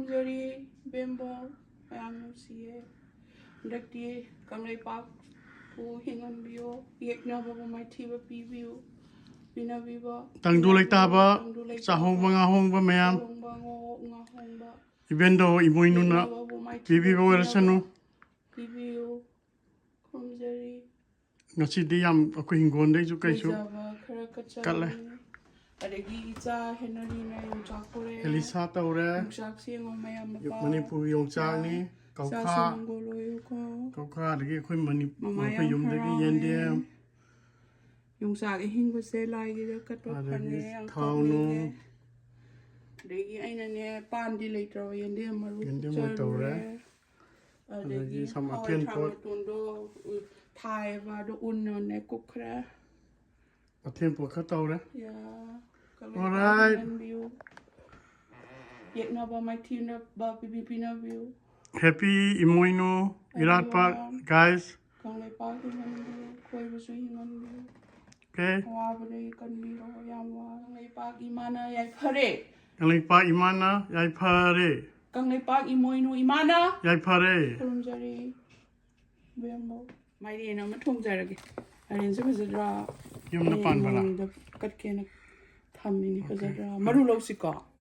ꯈꯨꯔꯨꯝꯖꯔꯤ ꯕꯦꯝꯕꯣ ꯃꯌꯥꯝ ꯅꯨꯡꯁꯤꯌꯦ ꯍꯟꯗꯛꯇꯤ ꯀꯪꯂꯩꯄꯥꯛꯄꯨ ꯍꯤꯡꯍꯟꯕꯤꯌꯨ ꯌꯦꯛꯅꯕꯕꯨ ꯃꯥꯏꯊꯤꯕ ꯄꯤꯕꯤꯌꯨ ꯄꯤꯅꯕꯤꯕ tangdu leitaba ngahongba mayam ngahongba Ibendhou Imoinu na bibiba oirase pibiyu khurumjari ngasi yam akoi hingondai ju kaisu khara kale adagi icha henarina yongchak pore elisa taure yongchak sengo mayam mapa manipur yongchak ni kaukha adagi akoi manipur akoi yumdagi yende yongchak hingbase laigi da katwa phane thauno adagi aina ne pandi leitaba yende maru taure adagi samathen pot tondo yaifaba do unno ne kukra athen pot kha taure ya alright yeknaba maitina ba pipina view happy Imoinu iratpa guys kangleipak hinganbi koibusu hinganbi okay wabare kanbiro yamwa kangleipak imana yaifare kangleipak imana yaifare kangleipak imoinu imana yaifare khurumjari bembo mairena ma thongjarage arense fazadra yumna pan bala katkena thamini fazadra maru losika